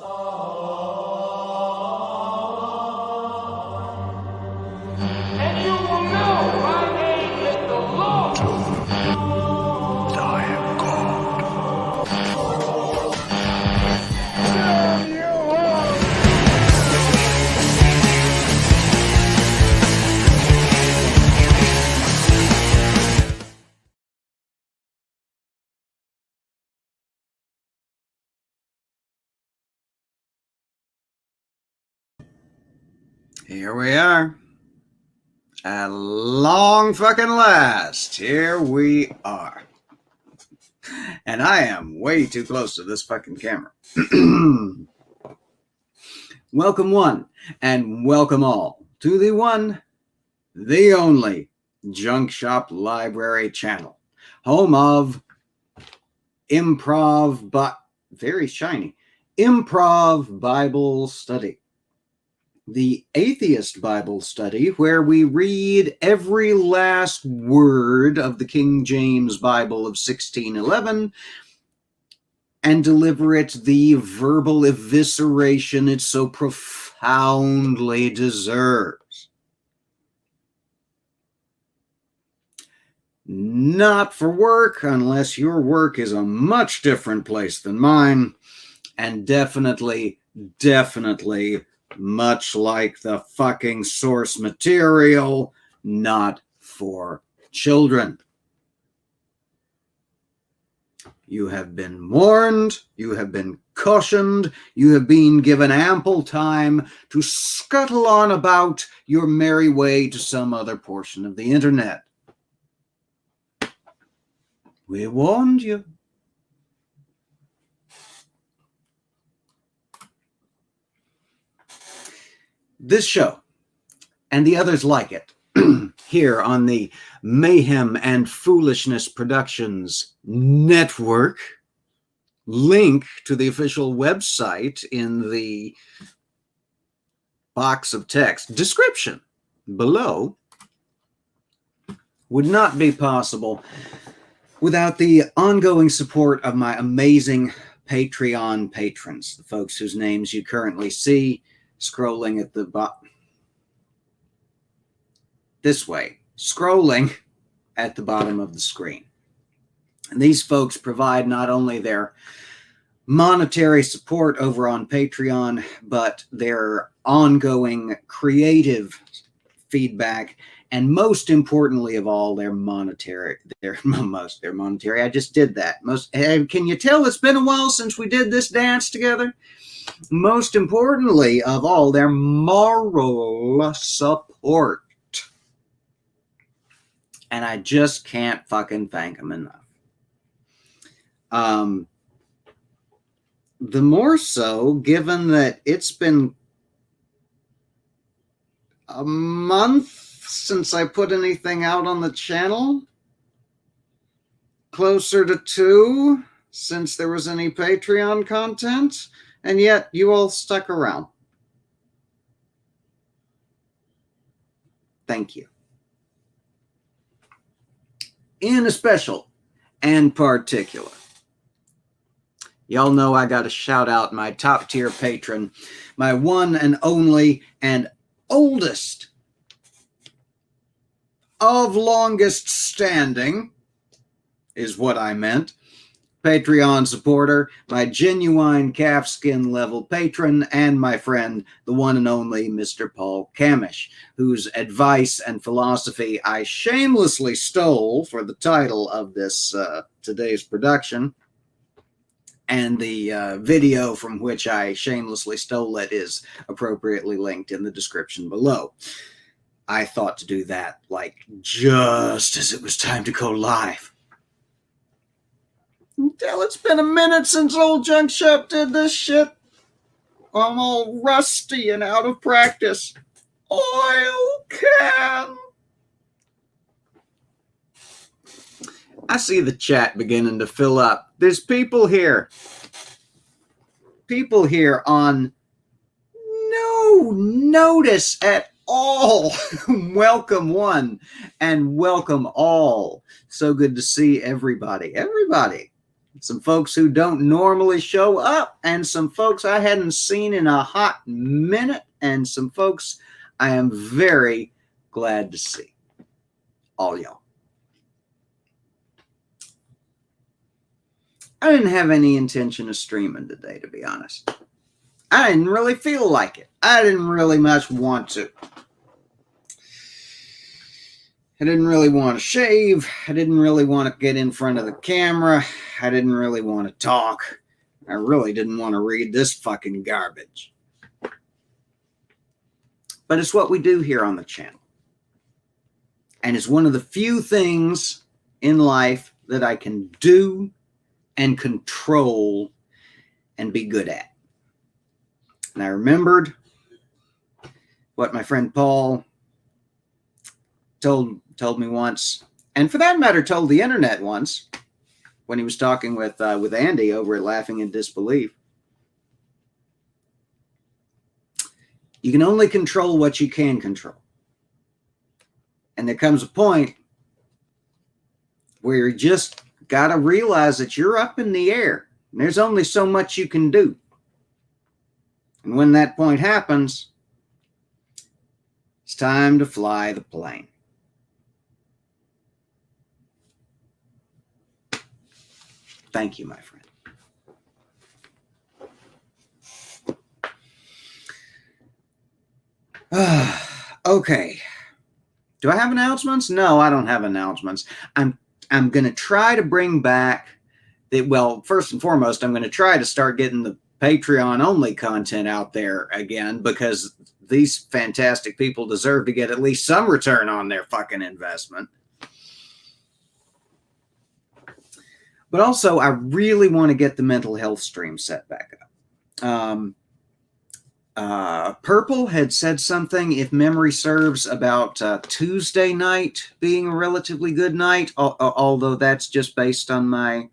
And you will know my name is the Lord. I am God. Damn you all. Here we are. At long fucking last, here we are. And I am way too close to this fucking camera. Welcome one, and welcome all to the one, the only Junk Shop Library channel. Home of improv, but very shiny, improv Bible study. The Atheist Bible study, where we read every last word of the King James Bible of 1611 and deliver it the verbal evisceration it so profoundly deserves. Not for work, unless your work is a much different place than mine, and definitely much like the fucking source material, not for children. You have been warned, you have been cautioned, you have been given ample time to scuttle on about your merry way to some other portion of the internet. We warned you. This show, and the others like it, here on the Mayhem and Foolishness Productions Network, link to the official website in the box of text description below, would not be possible without the ongoing support of my amazing Patreon patrons, the folks whose names you currently see scrolling at the bottom. This way, scrolling at the bottom of the screen. And these folks provide not only their monetary support over on Patreon, but their ongoing creative feedback, and most importantly of all, their monetary. I just did that. Can you tell it's been a while since we did this dance together? Most importantly of all, their moral support. And I just can't fucking thank them enough. The more so, given that it's been a month since I put anything out on the channel. Closer to 2 since there was any Patreon content. And yet, you all stuck around. Thank you. In a special and particular, y'all know I got to shout out my top tier patron, my one and only and oldest of longest standing, is what I meant. Patreon supporter, my genuine calfskin level patron, and my friend, the one and only Mr. Paul Kamish, whose advice and philosophy I shamelessly stole for the title of this today's production. And the video from which I shamelessly stole it is appropriately linked in the description below. I thought to do that like just as it was time to go live. Until it's been a minute since Old Junk Shop did this shit. I'm all rusty and out of practice. Oil can. I see the chat beginning to fill up. There's people here. People here on no notice at all. Welcome one and welcome all. So good to see everybody. Everybody. some folks who don't normally show up, and some folks I hadn't seen in a hot minute, and some folks I am very glad to see. All y'all. I didn't have any intention of streaming today, to be honest. I didn't really feel like it. I didn't really much want to. I didn't really want to shave. I didn't really want to get in front of the camera. I didn't really want to talk. I really didn't want to read this fucking garbage. But it's what we do here on the channel. And it's one of the few things in life that I can do and control and be good at. And I remembered what my friend Paul told me once, and for that matter, told the internet once when he was talking with Andy over at Laughing in Disbelief. You can only control what you can control. And there comes a point where you just got to realize that you're up in the air, and there's only so much you can do. And when that point happens, it's time to fly the plane. Thank you, my friend. Okay. Do I have announcements? No, I don't have announcements. I'm going to try to bring back well, first and foremost, I'm going to try to start getting the Patreon only content out there again, because these fantastic people deserve to get at least some return on their fucking investment. But also, I really want to get the mental health stream set back up. Purple had said something, if memory serves, about Tuesday night being a relatively good night, although that's just based on my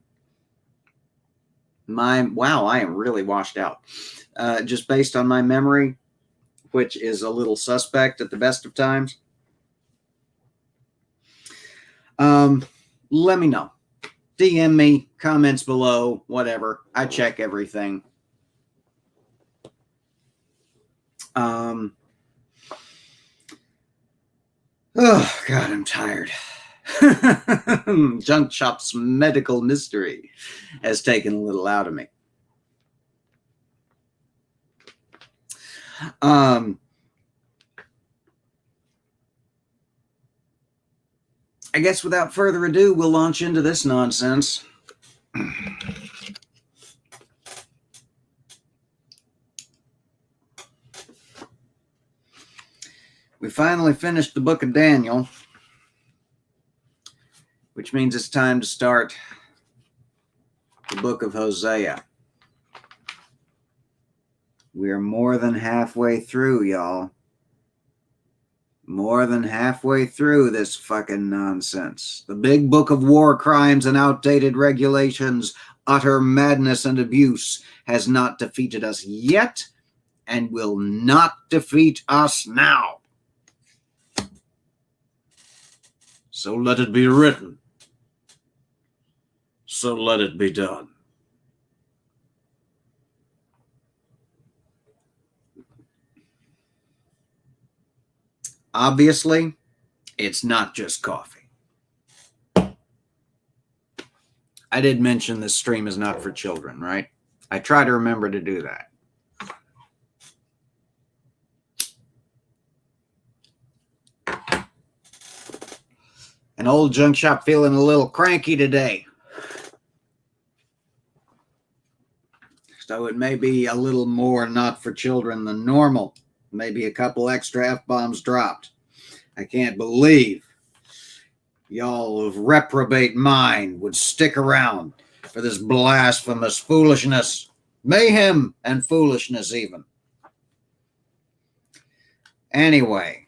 wow, I am really washed out. Just based on my memory, which is a little suspect at the best of times. Let me know. DM me, comments below, whatever. I check everything. Oh, God, I'm tired. Junk Shop's medical mystery has taken a little out of me. I guess without further ado, we'll launch into this nonsense. We finally finished the book of Daniel, which means it's time to start the book of Hosea. We are more than halfway through, y'all. More than halfway through this fucking nonsense. The big book of war crimes and outdated regulations, utter madness and abuse has not defeated us yet and will not defeat us now. So let it be written. So let it be done. Obviously, it's not just coffee. I did mention this stream is not for children, right? I try to remember to do that. An old junk shop feeling a little cranky today. So it may be a little more not for children than normal. Maybe a couple extra F-bombs dropped. I can't believe y'all of reprobate mind would stick around for this blasphemous foolishness, mayhem and foolishness even. Anyway,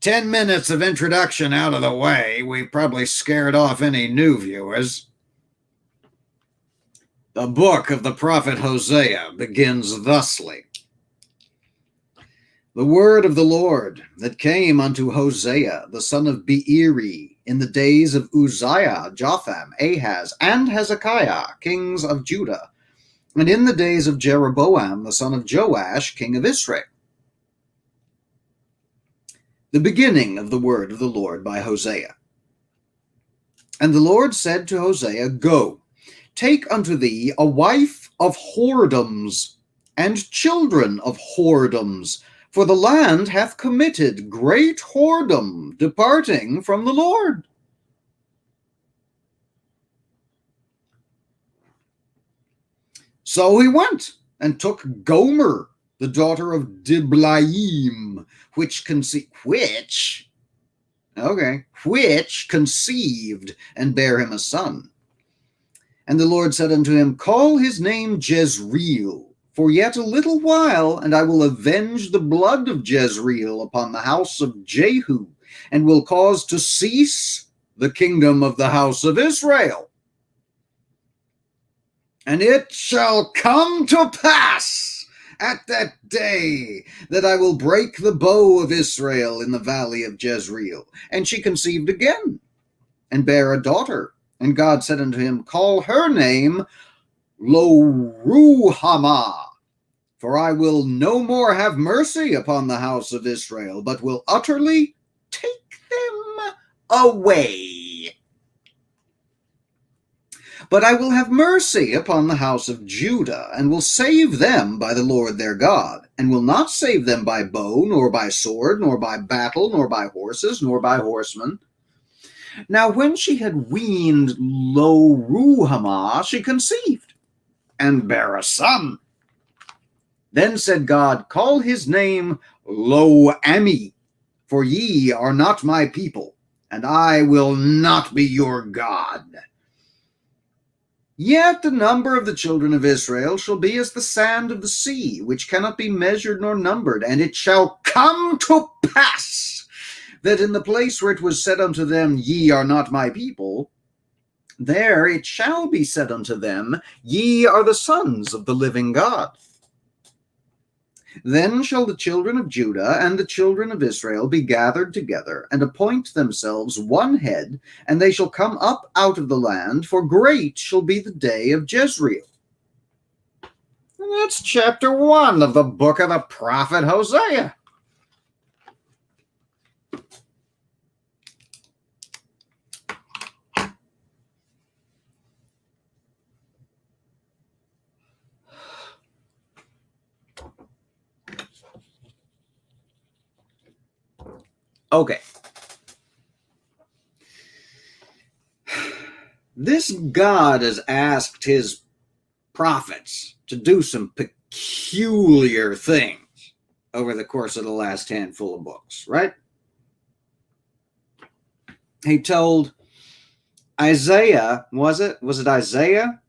10 minutes of introduction out of the way. We've probably scared off any new viewers. The book of the prophet Hosea begins thusly. The word of the Lord that came unto Hosea, the son of Beeri, in the days of Uzziah, Jotham, Ahaz, and Hezekiah, kings of Judah, and in the days of Jeroboam, the son of Joash, king of Israel. The beginning of the word of the Lord by Hosea. And the Lord said to Hosea, Go, take unto thee a wife of whoredoms, and children of whoredoms, for the land hath committed great whoredom, departing from the Lord. So he went and took Gomer, the daughter of Diblaim, which conceived and bare him a son. And the Lord said unto him, Call his name Jezreel, for yet a little while, and I will avenge the blood of Jezreel upon the house of Jehu, and will cause to cease the kingdom of the house of Israel. And it shall come to pass at that day that I will break the bow of Israel in the valley of Jezreel. And she conceived again, and bare a daughter. And God said unto him, Call her name Lo-ruhamah, for I will no more have mercy upon the house of Israel, but will utterly take them away. But I will have mercy upon the house of Judah, and will save them by the Lord their God, and will not save them by bow, nor by sword, nor by battle, nor by horses, nor by horsemen. Now when she had weaned Lo-ruhamah, she conceived, and bare a son. Then said God, Call his name Lo-ammi, for ye are not my people, and I will not be your God. Yet the number of the children of Israel shall be as the sand of the sea, which cannot be measured nor numbered. And it shall come to pass that in the place where it was said unto them, Ye are not my people, there it shall be said unto them, Ye are the sons of the living God. Then shall the children of Judah and the children of Israel be gathered together, and appoint themselves one head, and they shall come up out of the land, for great shall be the day of Jezreel. And that's chapter 1 of the book of the prophet Hosea. Okay. This God has asked his prophets to do some peculiar things over the course of the last handful of books, right? He told Isaiah, was it Isaiah?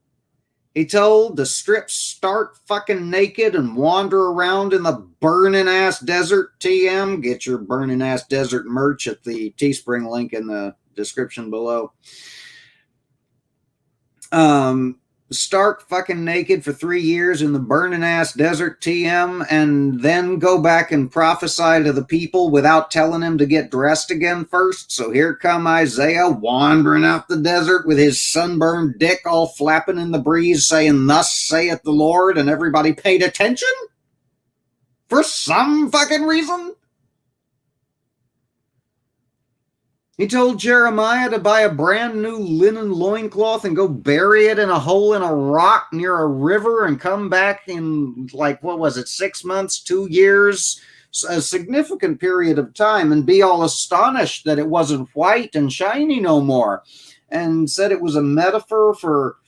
He told to strip stark fucking naked and wander around in the burning ass desert. TM, get your burning ass desert merch at the Teespring link in the description below. Stark fucking naked for 3 years in the burning ass desert, TM, and then go back and prophesy to the people without telling him to get dressed again first. So here come Isaiah wandering out the desert with his sunburned dick all flapping in the breeze, saying, Thus saith the Lord, and everybody paid attention? For some fucking reason? He told Jeremiah to buy a brand new linen loincloth and go bury it in a hole in a rock near a river and come back in, 6 months, 2 years, a significant period of time, and be all astonished that it wasn't white and shiny no more, and said it was a metaphor for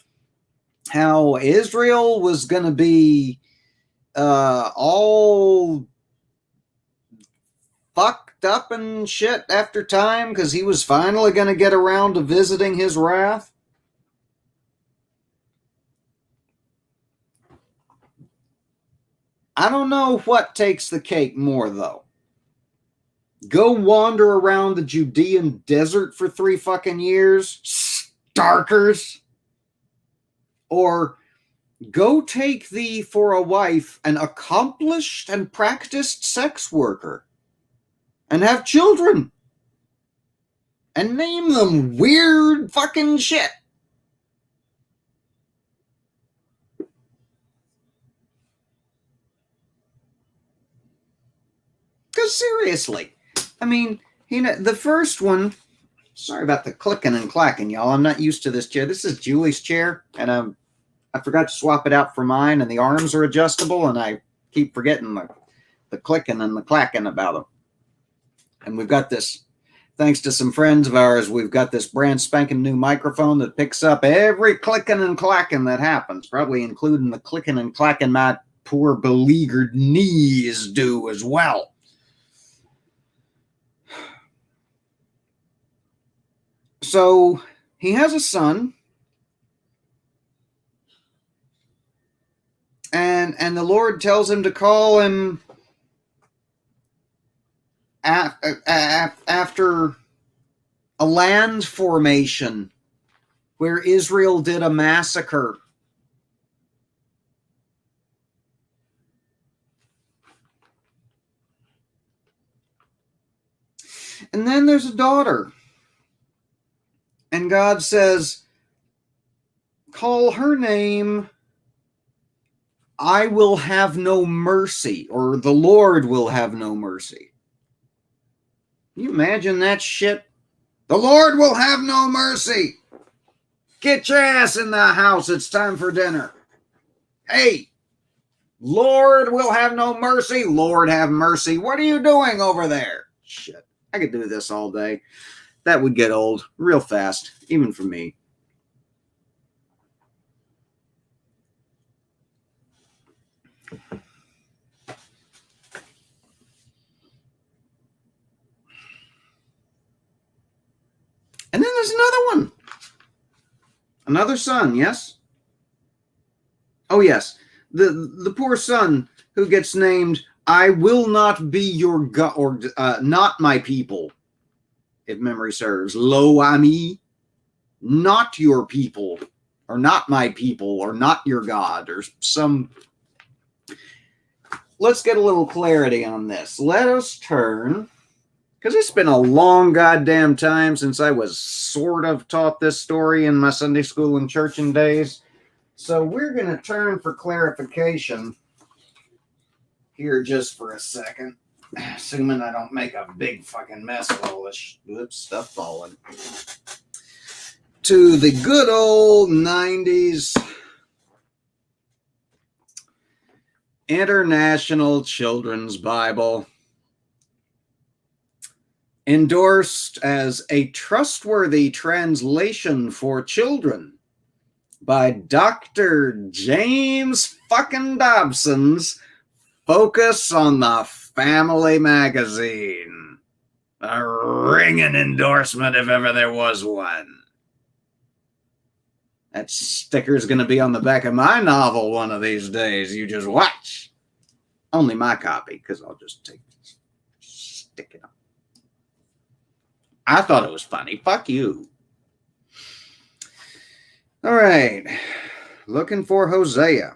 how Israel was going to be all fucked up and shit after time because he was finally going to get around to visiting his wrath. I don't know what takes the cake more, though. Go wander around the Judean desert for 3 fucking years, starkers, or go take thee for a wife an accomplished and practiced sex worker, and have children, and name them weird fucking shit. Because seriously, I mean, the first one, sorry about the clicking and clacking, y'all. I'm not used to this chair. This is Julie's chair, and I forgot to swap it out for mine, and the arms are adjustable, and I keep forgetting the clicking and the clacking about them. And we've got this, thanks to some friends of ours, we've got this brand spanking new microphone that picks up every clicking and clacking that happens, probably including the clicking and clacking my poor beleaguered knees do as well. So he has a son, and the Lord tells him to call him after a land formation where Israel did a massacre. And then there's a daughter. And God says, call her name, I will have no mercy, or the Lord will have no mercy. Can you imagine that shit? The Lord will have no mercy. Get your ass in the house. It's time for dinner. Hey, Lord will have no mercy. Lord have mercy. What are you doing over there? Shit, I could do this all day. That would get old real fast, even for me. And then there's another one. Another son, yes? Oh, yes. The poor son who gets named, I will not be your God, or not my people, if memory serves. Lo ami, not your people, or not my people, or not your God, or some. Let's get a little clarity on this. Let us turn, because it's been a long goddamn time since I was sort of taught this story in my Sunday school and churching days. So we're going to turn for clarification here just for a second, assuming I don't make a big fucking mess of all this stuff falling, to the good old 90s International Children's Bible, endorsed as a trustworthy translation for children by Dr. James fucking Dobson's Focus on the Family magazine. A ringing endorsement if ever there was one. That sticker's going to be on the back of my novel one of these days. You just watch. Only my copy, because I'll just stick it on. I thought it was funny. Fuck you. All right. Looking for Hosea.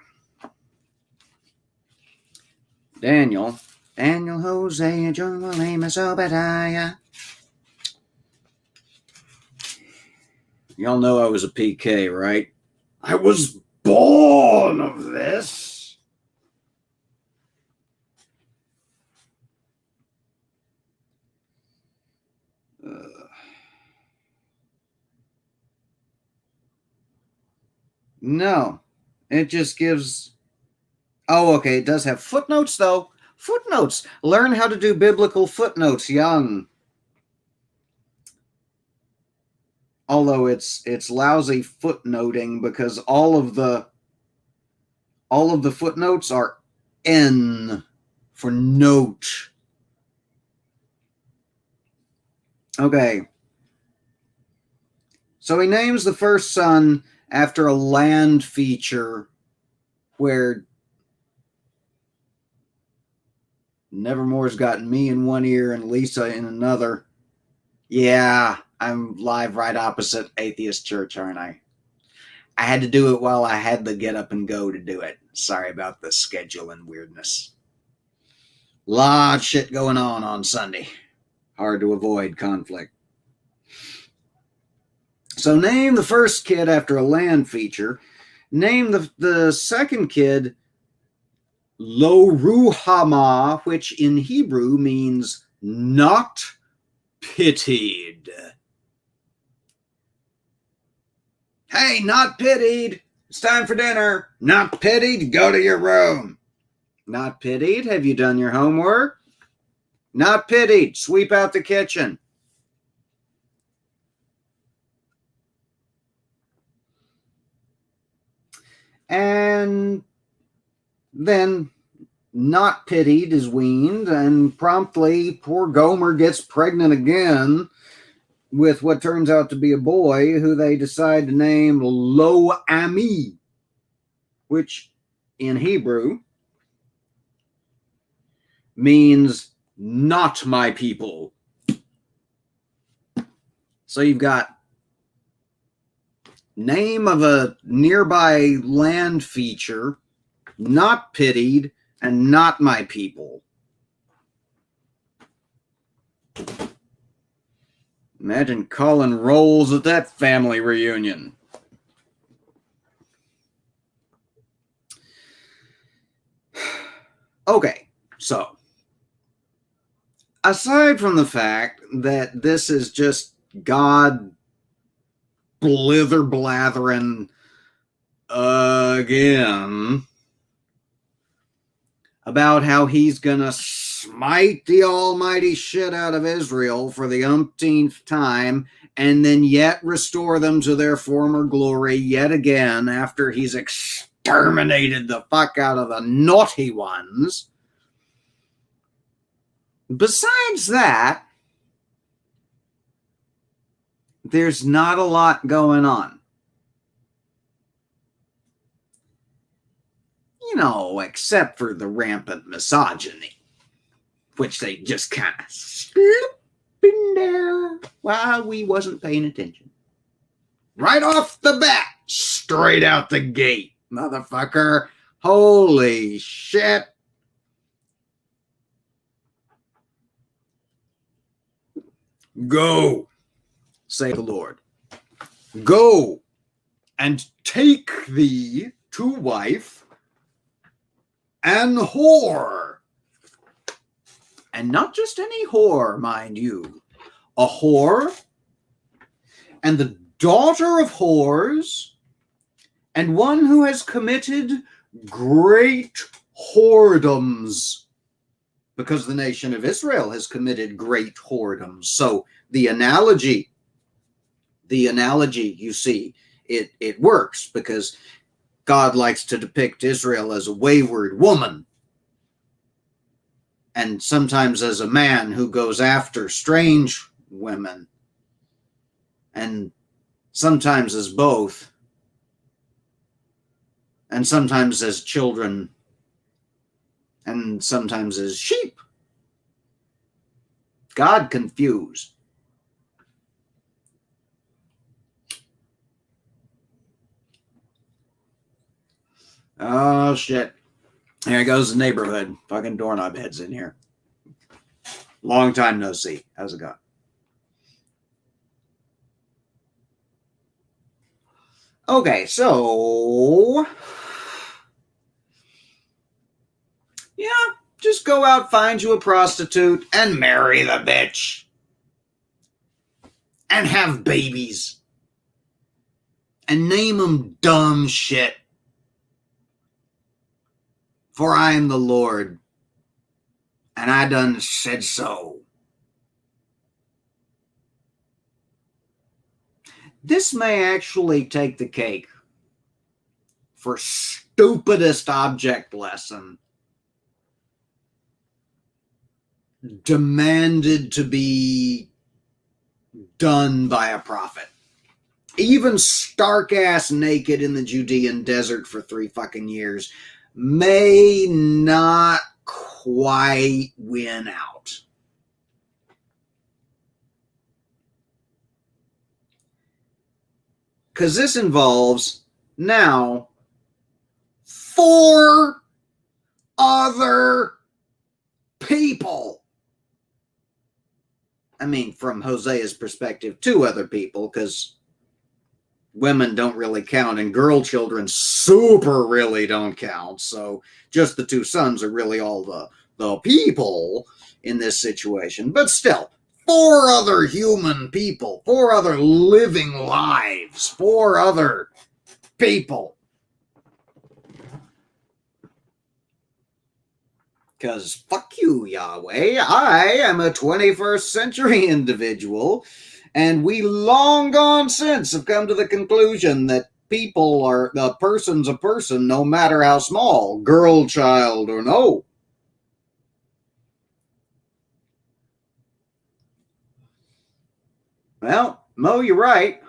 Daniel, Hosea, Joel, Amos, Obadiah. Y'all know I was a PK, right? I was born of this. No, it just gives. Oh, okay. It does have footnotes, though. Footnotes. Learn how to do biblical footnotes young. Although it's lousy footnoting because all of the footnotes are N for note. Okay. So he names the first son after a land feature where Nevermore's got me in one ear and Lisa in another. Yeah, I'm live right opposite Atheist Church, aren't I? I had to do it while I had the get up and go to do it. Sorry about the scheduling weirdness. Lot of shit going on Sunday. Hard to avoid conflict. So name the first kid after a land feature. Name the second kid Lo Ruhama, which in Hebrew means not pitied. Hey, not pitied. It's time for dinner. Not pitied? Go to your room. Not pitied? Have you done your homework? Not pitied. Sweep out the kitchen. And then not pitied is weaned, and promptly poor Gomer gets pregnant again with what turns out to be a boy who they decide to name Lo Ami, which in Hebrew means not my people. So you've got name of a nearby land feature, not pitied, and not my people. Imagine calling rolls at that family reunion. Okay, so aside from the fact that this is just God blither blathering again about how he's gonna smite the almighty shit out of Israel for the umpteenth time and then yet restore them to their former glory yet again after he's exterminated the fuck out of the naughty ones. Besides that, there's not a lot going on. You know, except for the rampant misogyny, which they just kind of slipped in there while we wasn't paying attention. Right off the bat, straight out the gate, motherfucker. Holy shit. Go, say the Lord. Go and take thee to wife an whore. And not just any whore, mind you. A whore and the daughter of whores and one who has committed great whoredoms. Because the nation of Israel has committed great whoredoms. So the analogy, you see, it works because God likes to depict Israel as a wayward woman. And sometimes as a man who goes after strange women. And sometimes as both. And sometimes as children. And sometimes as sheep. God confused. Oh, shit. Here goes the neighborhood. Fucking doorknob heads in here. Long time no see. How's it going? Okay, so... yeah, just go out, find you a prostitute, and marry the bitch. And have babies. And name them dumb shit. For I am the Lord, and I done said so. This may actually take the cake for stupidest object lesson demanded to be done by a prophet. Even stark-ass naked in the Judean desert for 3 fucking years may not quite win out. Because this involves now 4 other people. I mean, from Hosea's perspective, 2 other people, because women don't really count, and girl children super really don't count. So just the two sons are really all the people in this situation. But still, 4 other human people, 4 other living lives, 4 other people. Because fuck you, Yahweh. I am a 21st century individual, and we long gone since have come to the conclusion that people are, a person's a person, no matter how small, girl, child, or no. Well, Mo, you're right.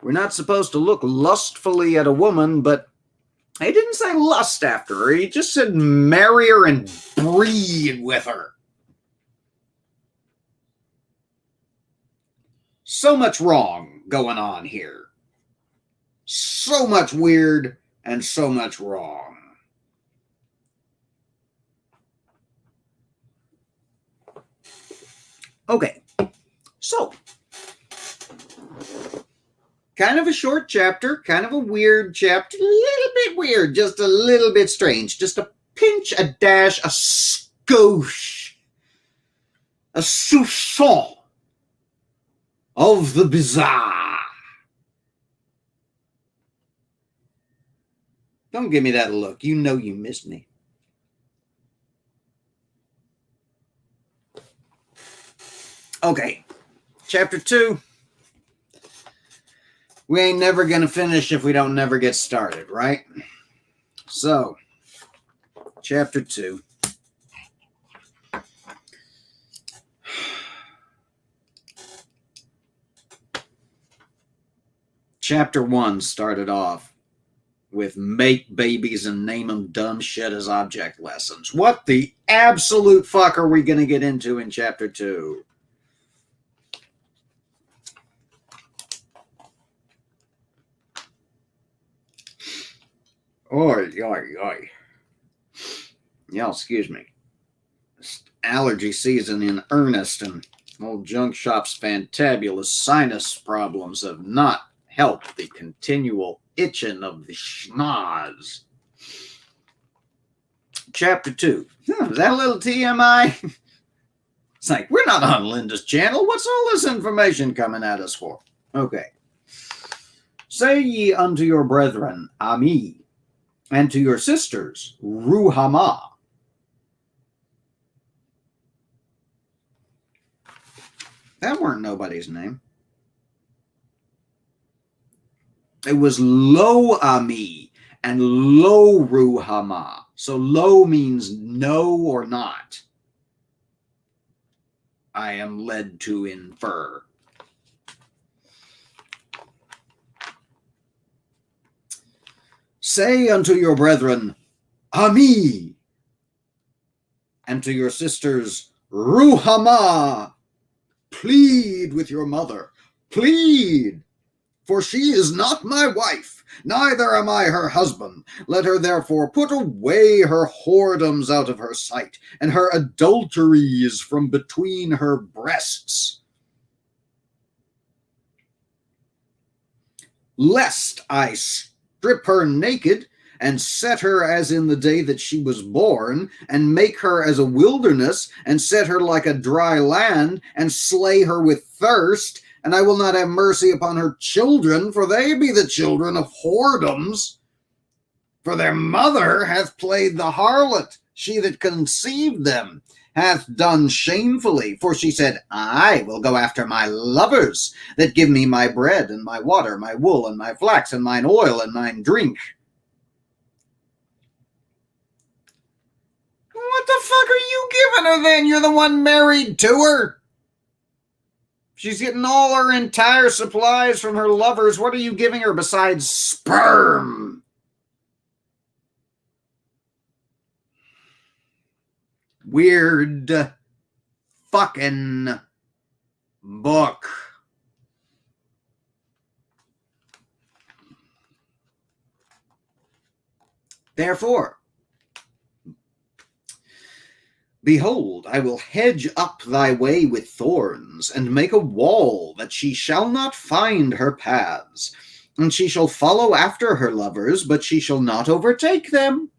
We're not supposed to look lustfully at a woman, but he didn't say lust after her. He just said marry her and breed with her. So much wrong going on here. So much weird and so much wrong. Okay, so kind of a short chapter, kind of a weird chapter, a little bit weird, just a little bit strange, just a pinch, a dash, a skosh, a soupçon of the bizarre. Don't give me that look. You know you missed me. Okay, chapter 2. We ain't never going to finish if we don't never get started, right? So, chapter 2. Chapter 1 started off with make babies and name them dumb shit as object lessons. What the absolute fuck are we going to get into in chapter 2? Oi, oi, oi. Y'all, excuse me. It's allergy season in earnest, and Old Junkshop's fantabulous sinus problems have not helped the continual itching of the schnoz. Chapter 2. Is that a little TMI? It's like, we're not on Linda's channel. What's all this information coming at us for? Okay. Say ye unto your brethren, Ami, and to your sisters, Ruhamah. That weren't nobody's name. It was Lo Ami and Lo Ruhamah. So Lo means no or not. I am led to infer. Say unto your brethren, Ami, and to your sisters, Ruhamah. Plead with your mother. Plead, for she is not my wife, neither am I her husband. Let her therefore put away her whoredoms out of her sight, and her adulteries from between her breasts. Lest I strip her naked, and set her as in the day that she was born, and make her as a wilderness, and set her like a dry land, and slay her with thirst, and I will not have mercy upon her children, for they be the children of whoredoms. For their mother hath played the harlot, she that conceived them hath done shamefully, for she said, I will go after my lovers, that give me my bread, and my water, my wool, and my flax, and mine oil, and mine drink. What the fuck are you giving her then? You're the one married to her. She's getting all her entire supplies from her lovers. What are you giving her besides sperm? Weird fucking book. Therefore, Behold, I will hedge up thy way with thorns, and make a wall, that she shall not find her paths. And she shall follow after her lovers, but she shall not overtake them.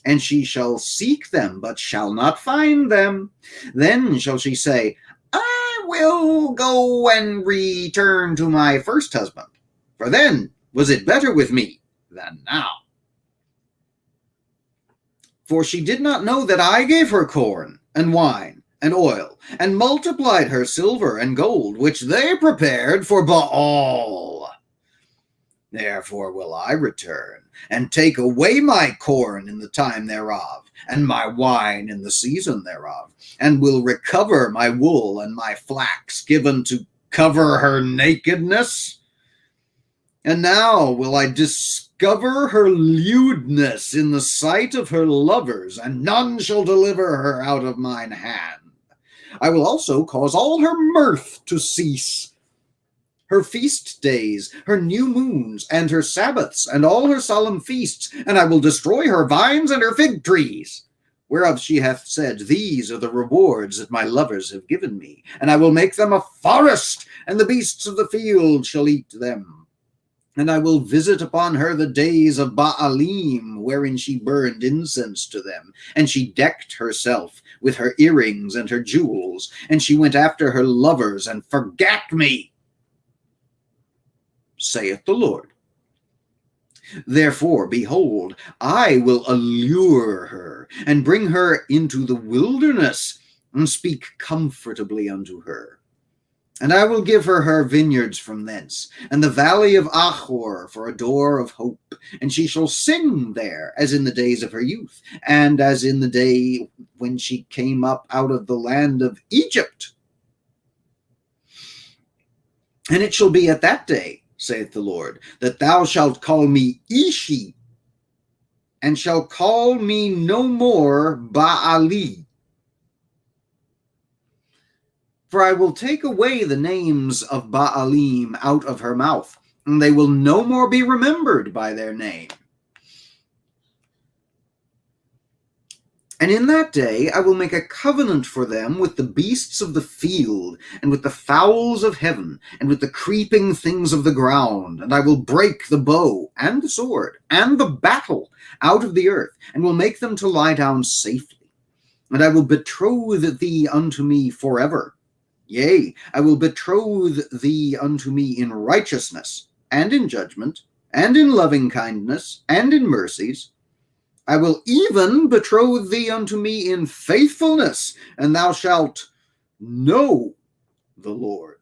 And she shall seek them, but shall not find them. Then shall she say, I will go and return to my first husband, for then was it better with me than now. For she did not know that I gave her corn and wine and oil, and multiplied her silver and gold, which they prepared for Baal. Therefore will I return, and take away my corn in the time thereof, and my wine in the season thereof, and will recover my wool and my flax given to cover her nakedness. And now will I discover her lewdness in the sight of her lovers, and none shall deliver her out of mine hand. I will also cause all her mirth to cease, her feast days, her new moons, and her Sabbaths, and all her solemn feasts, and I will destroy her vines and her fig trees, whereof she hath said, These are the rewards that my lovers have given me, and I will make them a forest, and the beasts of the field shall eat them. And I will visit upon her the days of Baalim, wherein she burned incense to them. And she decked herself with her earrings and her jewels, and she went after her lovers and forgat me, saith the Lord. Therefore, behold, I will allure her, and bring her into the wilderness, and speak comfortably unto her. And I will give her her vineyards from thence, and the valley of Achor for a door of hope. And she shall sing there, as in the days of her youth, and as in the day when she came up out of the land of Egypt. And it shall be at that day, saith the Lord, that thou shalt call me Ishi, and shalt call me no more Baali. For I will take away the names of Baalim out of her mouth, and they will no more be remembered by their name. And in that day I will make a covenant for them with the beasts of the field, and with the fowls of heaven, and with the creeping things of the ground. And I will break the bow, and the sword, and the battle out of the earth, and will make them to lie down safely. And I will betroth thee unto me forever. Yea, I will betroth thee unto me in righteousness, and in judgment, and in loving kindness, and in mercies. I will even betroth thee unto me in faithfulness, and thou shalt know the Lord.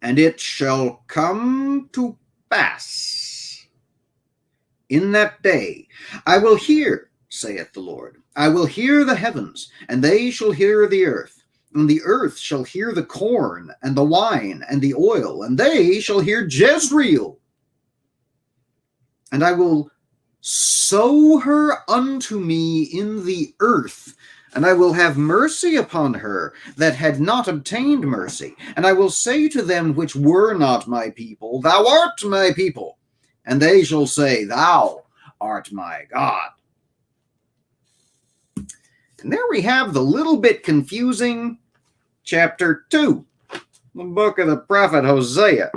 And it shall come to pass in that day, I will hear, saith the Lord, I will hear the heavens, and they shall hear the earth, and the earth shall hear the corn, and the wine, and the oil, and they shall hear Jezreel. And I will sow her unto me in the earth, and I will have mercy upon her that had not obtained mercy. And I will say to them which were not my people, Thou art my people. And they shall say, Thou art my God. And there we have the little bit confusing chapter 2, the book of the prophet Hosea.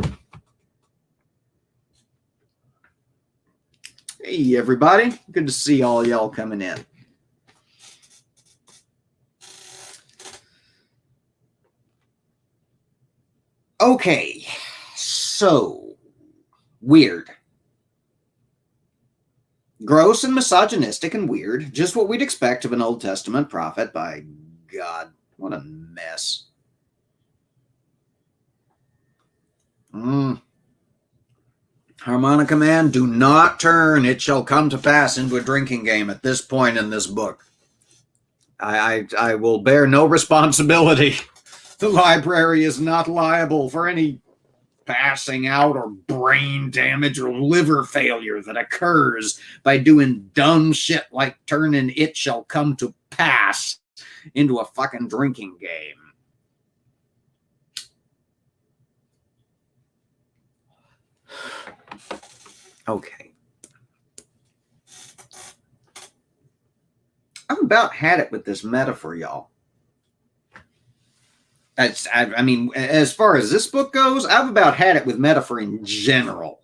Hey, everybody. Good to see all y'all coming in. Okay, so weird. Gross and misogynistic and weird. Just what we'd expect of an Old Testament prophet. By God, what a mess. Harmonica man, do not turn It Shall Come to Pass into a drinking game at this point in this book. I will bear no responsibility. The library is not liable for any passing out or brain damage or liver failure that occurs by doing dumb shit like turning It Shall Come to Pass into a fucking drinking game. Okay. about had it with this metaphor, y'all. I mean, as far as this book goes, I've about had it with metaphor in general.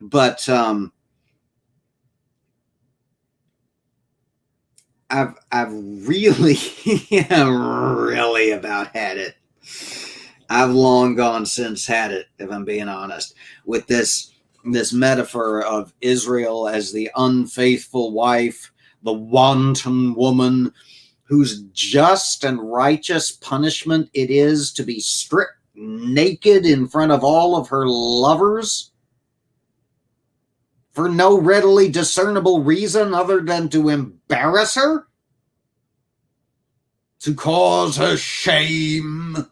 But I've really, really about had it. I've long gone since had it, if I'm being honest, with this metaphor of Israel as the unfaithful wife, the wanton woman, whose just and righteous punishment it is to be stripped naked in front of all of her lovers for no readily discernible reason other than to embarrass her, to cause her shame.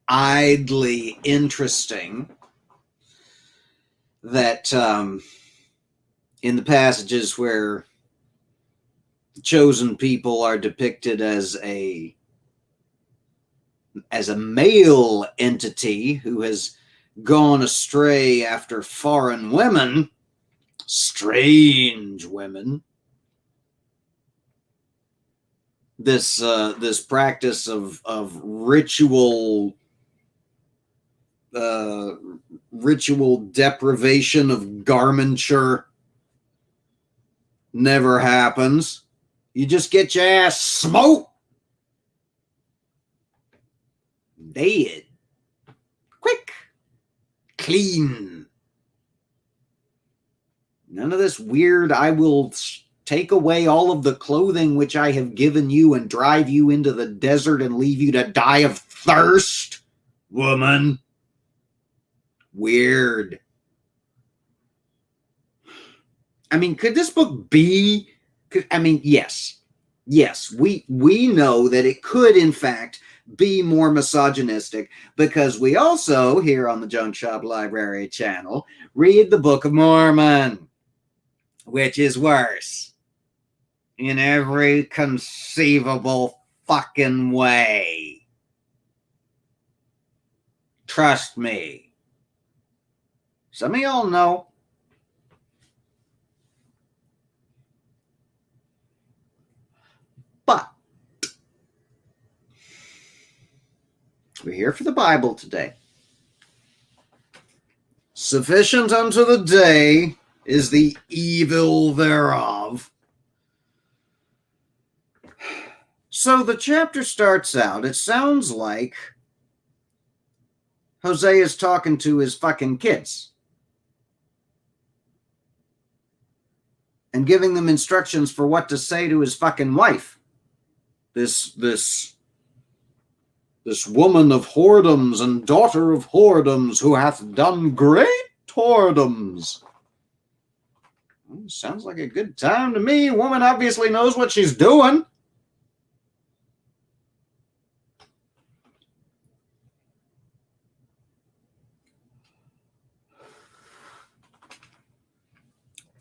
Idly interesting that in the passages where the chosen people are depicted as a male entity who has gone astray after foreign women, strange women, this practice of ritual deprivation of garmenture never happens. You just get your ass smoked, dead, quick, clean. None of this weird, I will take away all of the clothing which I have given you and drive you into the desert and leave you to die of thirst, woman. Weird. I mean, could this book be... yes. Yes, we know that it could, in fact, be more misogynistic because we also, here on the Junk Shop Library channel, read the Book of Mormon, which is worse in every conceivable fucking way. Trust me. Some of y'all know. But we're here for the Bible today. Sufficient unto the day is the evil thereof. So the chapter starts out, it sounds like Hosea is talking to his fucking kids and giving them instructions for what to say to his fucking wife. This woman of whoredoms and daughter of whoredoms who hath done great whoredoms. Well, sounds like a good time to me. Woman obviously knows what she's doing.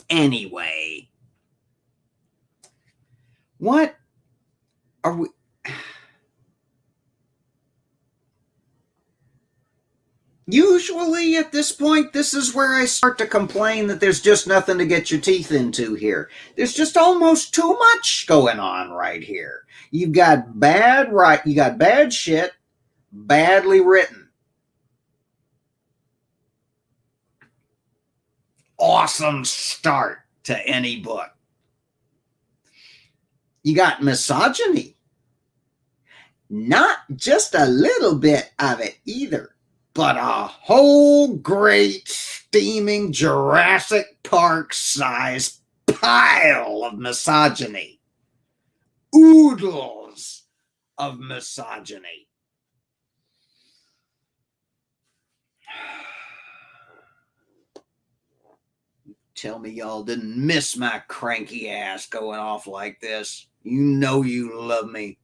Anyway, what are we... Usually at this point, this is where I start to complain that there's just nothing to get your teeth into here. There's just almost too much going on right here. You've got bad shit, badly written. Awesome start to any book. You got misogyny. Not just a little bit of it either, but a whole great steaming Jurassic Park size pile of misogyny. Oodles of misogyny. Tell me y'all didn't miss my cranky ass going off like this. You know you love me.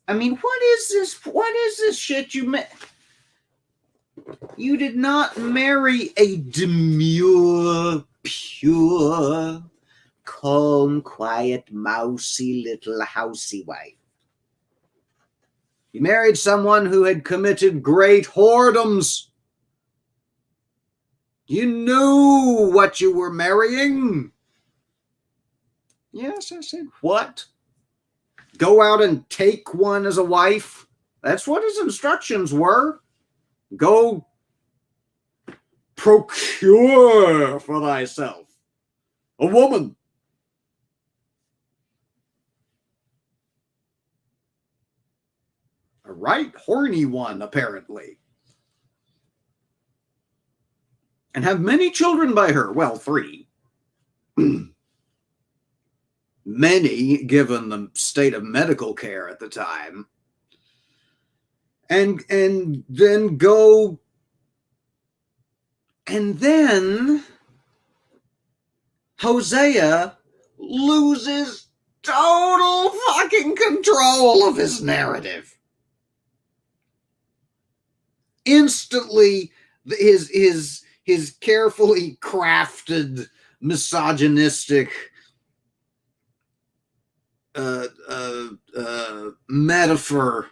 I mean, what is this? What is this shit you met? You did not marry a demure, pure, calm, quiet, mousy little housey wife. You married someone who had committed great whoredoms. You knew what you were marrying. Yes, I said, what? Go out and take one as a wife? That's what his instructions were. Go procure for thyself a woman. A right horny one, apparently. And have many children by her. Well, 3. Many, given the state of medical care at the time. And then go. And then Hosea loses total fucking control of his narrative. Instantly, his carefully crafted misogynistic metaphor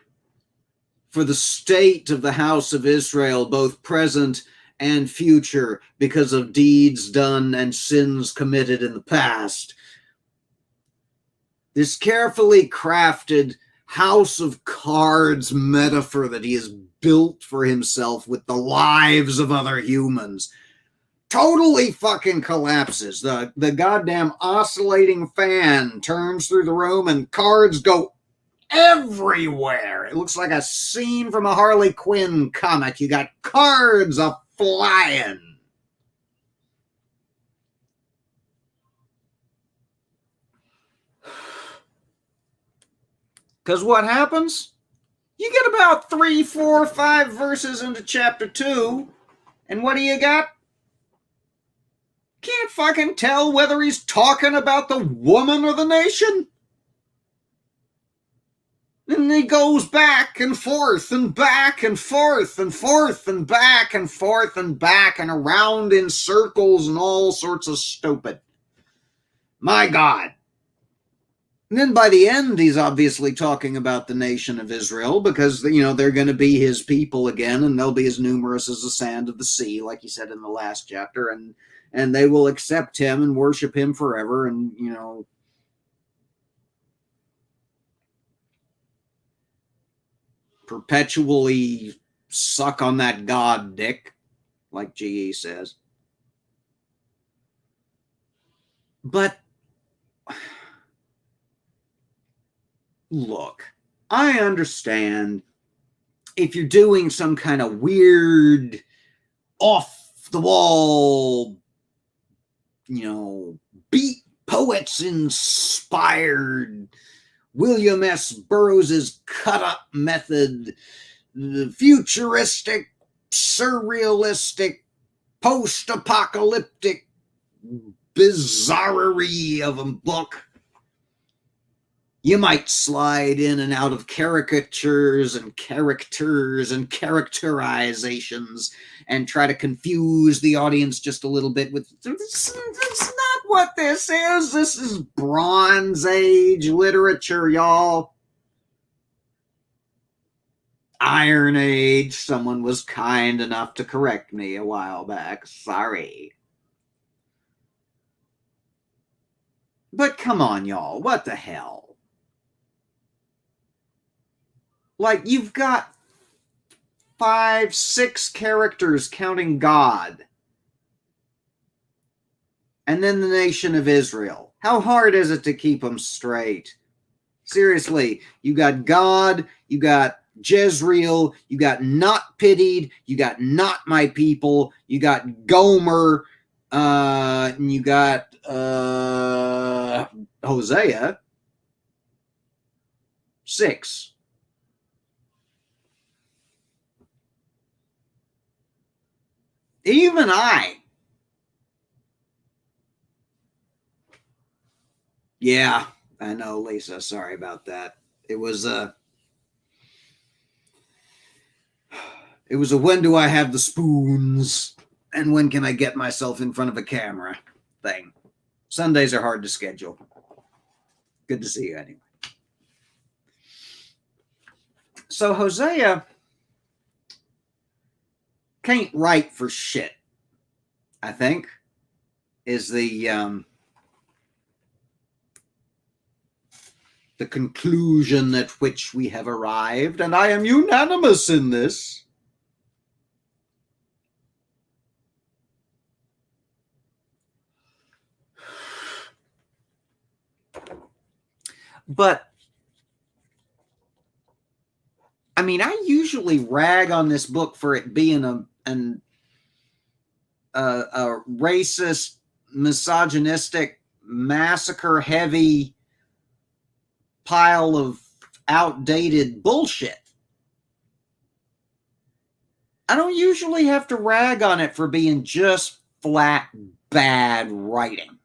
for the state of the house of Israel, both present and future, because of deeds done and sins committed in the past. This carefully crafted house of cards metaphor that he has built for himself with the lives of other humans totally fucking collapses. The goddamn oscillating fan turns through the room and cards go everywhere. It looks like a scene from a Harley Quinn comic. You got cards a-flying. Because what happens? You get about 3, 4, 5 verses into chapter 2, and what do you got? Can't fucking tell whether he's talking about the woman or the nation. And he goes back and forth and back and forth and forth and back and forth and back and around in circles and all sorts of stupid. My God. And then by the end, he's obviously talking about the nation of Israel because, you know, they're going to be his people again, and they'll be as numerous as the sand of the sea, like he said in the last chapter, and they will accept him and worship him forever, and, you know, perpetually suck on that God dick, like GE says. But look, I understand if you're doing some kind of weird, off-the-wall, you know, beat poets inspired, William S. Burroughs's cut-up method, the futuristic, surrealistic, post-apocalyptic bizarrerie of a book. You might slide in and out of caricatures and characters and characterizations and try to confuse the audience just a little bit with, that's not what this is. This is Bronze Age literature, y'all. Iron Age. Someone was kind enough to correct me a while back. Sorry. But come on, y'all. What the hell? Like, you've got 5, 6 characters counting God. And then the nation of Israel. How hard is it to keep them straight? Seriously, you got God, you got Jezreel, you got not pitied, you got not my people, you got Gomer, and you got Hosea. 6. Even yeah, I know, Lisa. Sorry about that. It was a when do I have the spoons and when can I get myself in front of a camera thing. Sundays are hard to schedule. Good to see you anyway. So Hosea can't write for shit, I think, is the conclusion at which we have arrived, and I am unanimous in this. But I mean, I usually rag on this book for it being a racist, misogynistic, massacre-heavy pile of outdated bullshit. I don't usually have to rag on it for being just flat bad writing.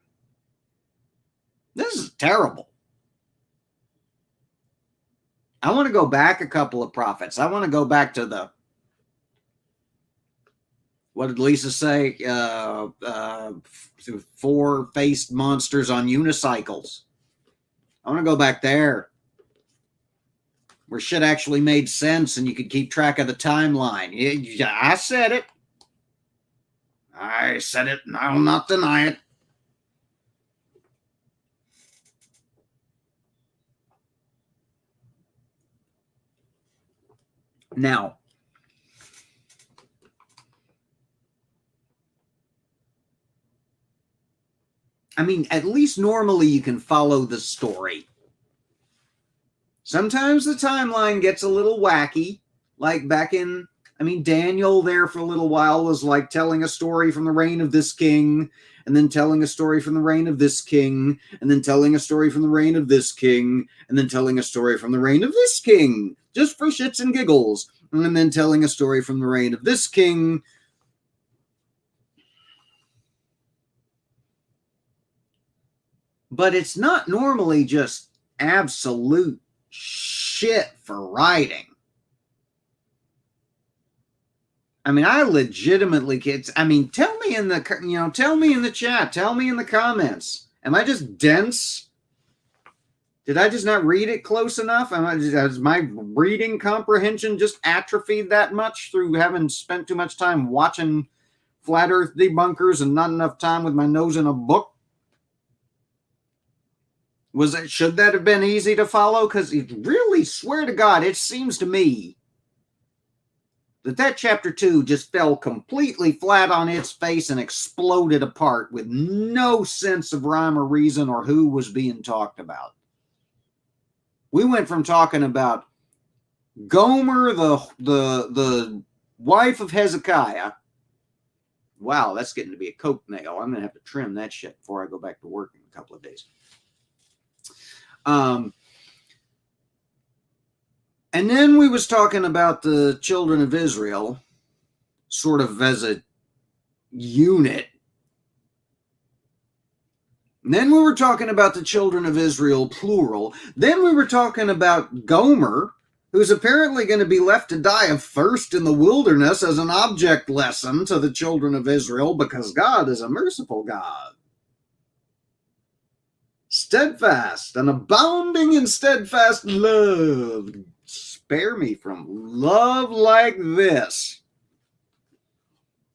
This is terrible. I want to go back a couple of prophets. I want to go back to what did Lisa say? Four-faced monsters on unicycles. I want to go back there, where shit actually made sense and you could keep track of the timeline. Yeah, I said it. I said it, and I will not deny it. Now, I mean, at least normally you can follow the story. Sometimes the timeline gets a little wacky, like back in, Daniel there for a little while was like telling a story from the reign of this king, and then telling a story from the reign of this king, and then telling a story from the reign of this king, and then telling a story from the reign of this king, just for shits and giggles, and then telling a story from the reign of this king. But it's not normally just absolute shit for writing. I legitimately, kids. Tell me in the, tell me in the chat, tell me in the comments. Am I just dense? Did I just not read it close enough? Has my reading comprehension just atrophied that much through having spent too much time watching flat earth debunkers and not enough time with my nose in a book? Should that have been easy to follow? Because really, swear to God, it seems to me that chapter 2 just fell completely flat on its face and exploded apart with no sense of rhyme or reason or who was being talked about. We went from talking about Gomer, the wife of Hezekiah. Wow, that's getting to be a coke nail. I'm going to have to trim that shit before I go back to work in a couple of days. And then we was talking about the children of Israel sort of as a unit. And then we were talking about the children of Israel, plural. Then we were talking about Gomer, who's apparently going to be left to die of thirst in the wilderness as an object lesson to the children of Israel, because God is a merciful God. Steadfast and abounding in steadfast love. Spare me from love like this.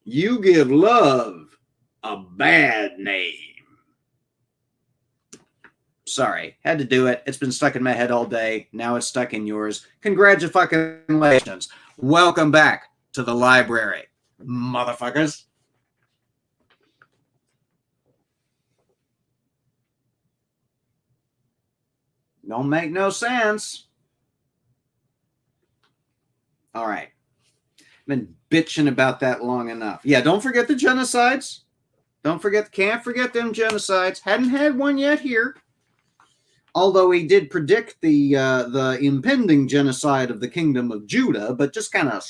You give love a bad name. Sorry, had to do it. It's been stuck in my head all day. Now it's stuck in yours. Congratulations. Welcome back to the library, motherfuckers. Don't make no sense. All right. Been bitching about that long enough. Yeah, don't forget the genocides. Can't forget them genocides. Hadn't had one yet here. Although he did predict the impending genocide of the kingdom of Judah, but just kind of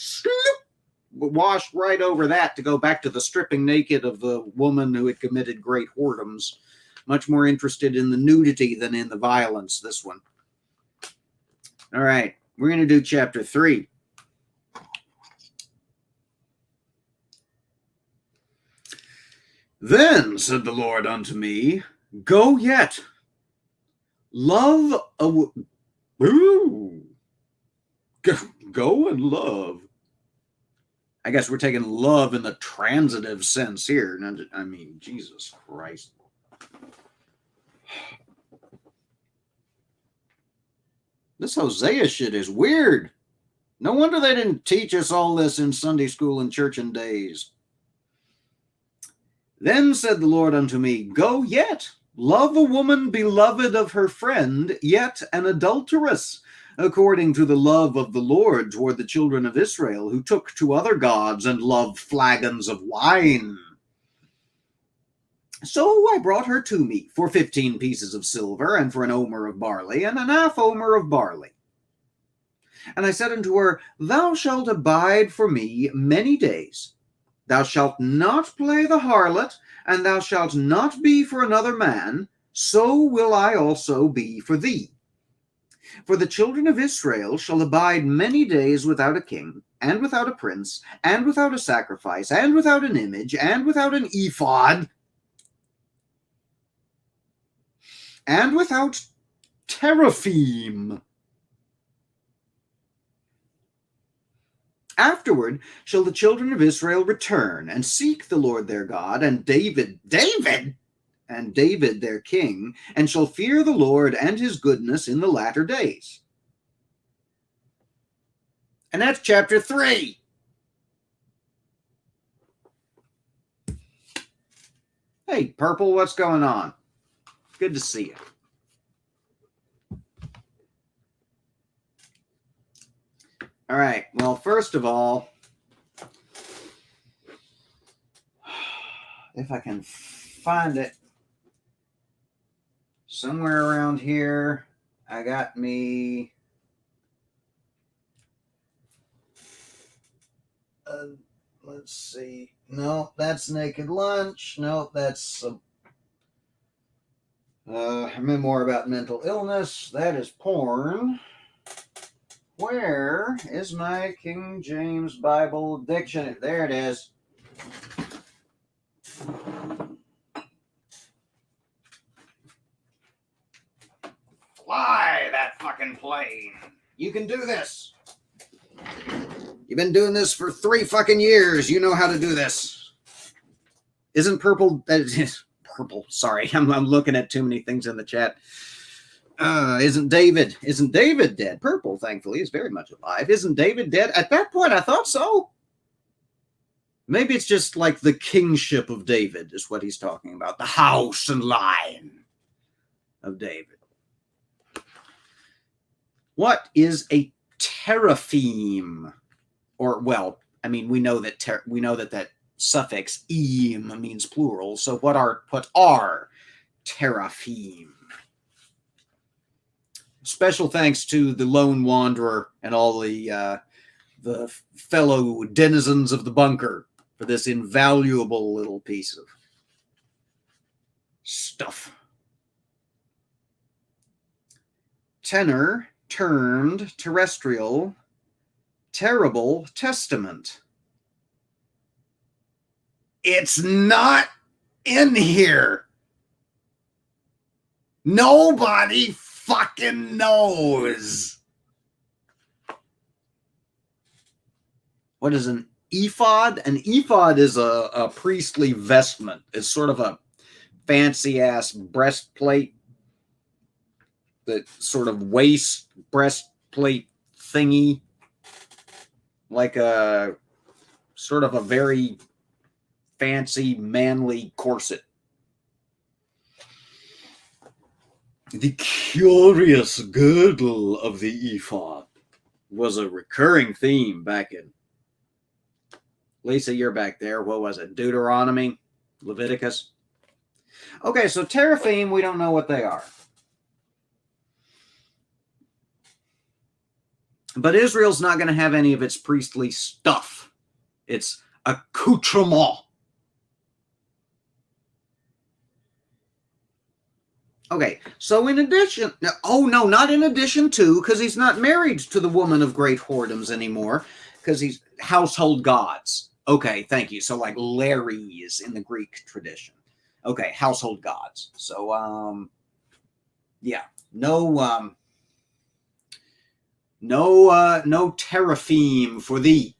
washed right over that to go back to the stripping naked of the woman who had committed great whoredoms. Much more interested in the nudity than in the violence, this one. All right, we're going to do chapter 3. Then said the Lord unto me, Go yet. Love a... Ooh. Go and love. I guess we're taking love in the transitive sense here. I mean, Jesus Christ. This Hosea shit is weird. No wonder they didn't teach us all this in Sunday school and church and days. Then said the Lord unto me, Go yet, love a woman beloved of her friend, yet an adulteress, according to the love of the Lord toward the children of Israel, who took to other gods and loved flagons of wine. So I brought her to me for 15 pieces of silver, and for an omer of barley, and an half omer of barley. And I said unto her, Thou shalt abide for me many days. Thou shalt not play the harlot, and thou shalt not be for another man, so will I also be for thee. For the children of Israel shall abide many days without a king, and without a prince, and without a sacrifice, and without an image, and without an ephod, and without teraphim. Afterward shall the children of Israel return and seek the Lord their God, and David their king, and shall fear the Lord and his goodness in the latter days. And that's chapter 3. Hey, Purple, what's going on? Good to see you. All right. Well, first of all, if I can find it somewhere around here, I got me let's see. No, that's Naked Lunch. No, that's a memoir about mental illness. That is porn. Where is my King James Bible dictionary? There it is. Fly that fucking plane. You can do this. You've been doing this for 3 fucking years. You know how to do this. Isn't Purple... Purple, sorry. I'm looking at too many things in the chat. Isn't David dead? Purple, thankfully, is very much alive. Isn't David dead? At that point, I thought so. Maybe it's just like the kingship of David is what he's talking about. The house and line of David. What is a teraphim? Or, well, I mean, we know that that suffix "im" means plural. So what are teraphim? Special thanks to the lone wanderer and all the fellow denizens of the bunker for this invaluable little piece of stuff. Tenor, termed, terrestrial, terrible, testament. It's not in here. Nobody fucking knows. What is an ephod? An ephod is a priestly vestment. It's sort of a fancy ass breastplate, that sort of waist breastplate thingy, like a sort of a very fancy manly corset. The curious girdle of the ephod was a recurring theme back in... Lisa, you're back there. What was it? Deuteronomy? Leviticus? Okay, so teraphim, we don't know what they are. But Israel's not going to have any of its priestly stuff. Its accoutrement. Okay, so in addition... Oh, no, not in addition to, because he's not married to the woman of great whoredoms anymore, because he's household gods. Okay, thank you. So like Lares in the Greek tradition. Okay, household gods. So, yeah, no teraphim for thee.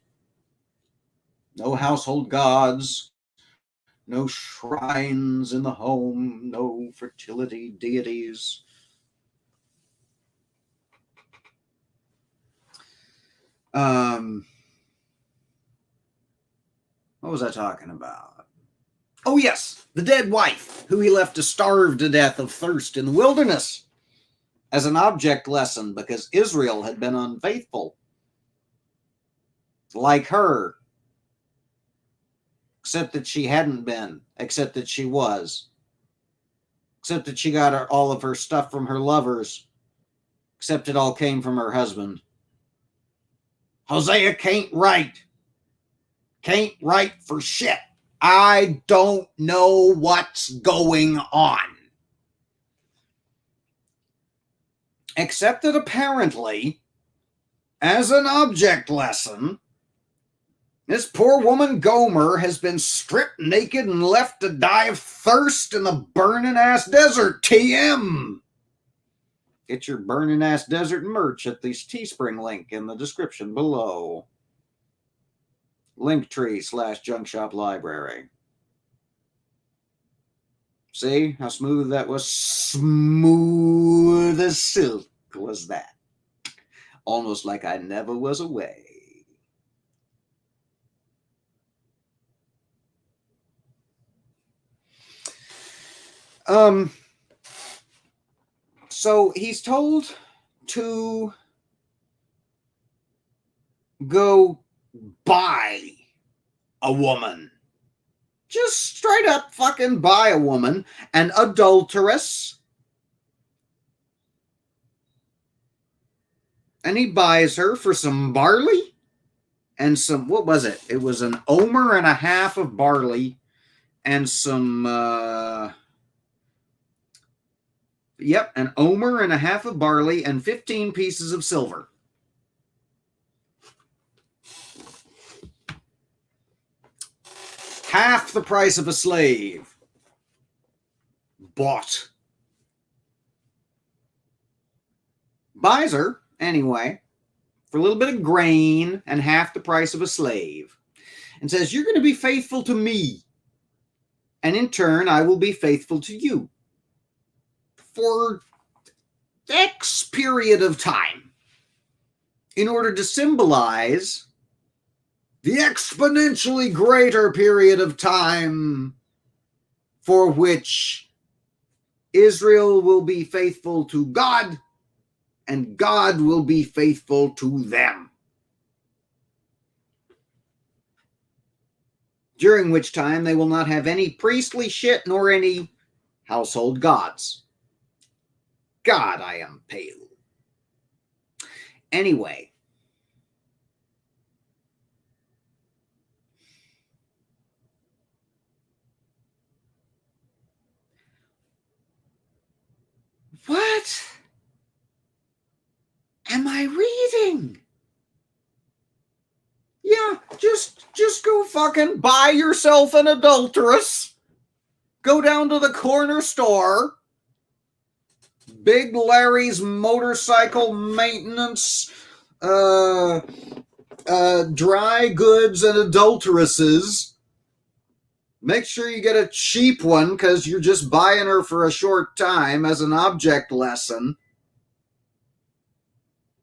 No household gods. No shrines in the home. No fertility deities. What was I talking about? Oh, yes, the dead wife, who he left to starve to death of thirst in the wilderness, as an object lesson because Israel had been unfaithful. Like her. Except that she hadn't been. Except that she was. Except that she got all of her stuff from her lovers. Except it all came from her husband. Hosea can't write. Can't write for shit. I don't know what's going on. Except that apparently, as an object lesson, this poor woman Gomer has been stripped naked and left to die of thirst in the burning ass desert. TM. Get your burning ass desert merch at the Teespring link in the description below. LinkTree /Junkshop library. See how smooth that was? Smooth as silk was that. Almost like I never was away. So he's told to go buy a woman. Just straight up fucking buy a woman, an adulteress. And he buys her for some barley and some, what was it? It was an omer and a half of barley and some, an omer and a half of barley and 15 pieces of silver. Half the price of a slave. Bought. Buys her, anyway, for a little bit of grain and half the price of a slave. And says, you're going to be faithful to me. And in turn, I will be faithful to you. For X period of time. In order to symbolize the exponentially greater period of time for which Israel will be faithful to God and God will be faithful to them. During which time they will not have any priestly shit nor any household gods. God, I am pale. Anyway. What am I reading? Yeah, just go fucking buy yourself an adulteress. Go down to the corner store. Big Larry's motorcycle maintenance, dry goods and adulteresses. Make sure you get a cheap one because you're just buying her for a short time as an object lesson.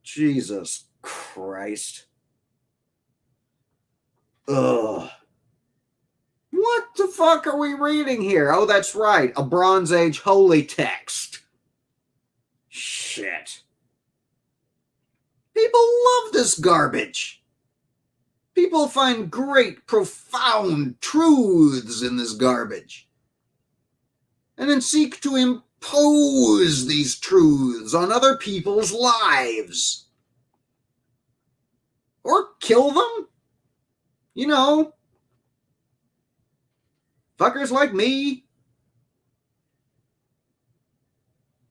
Jesus Christ. Ugh. What the fuck are we reading here? Oh, that's right. A Bronze Age holy text. Shit. People love this garbage. People find great, profound truths in this garbage. And then seek to impose these truths on other people's lives. Or kill them. You know. Fuckers like me.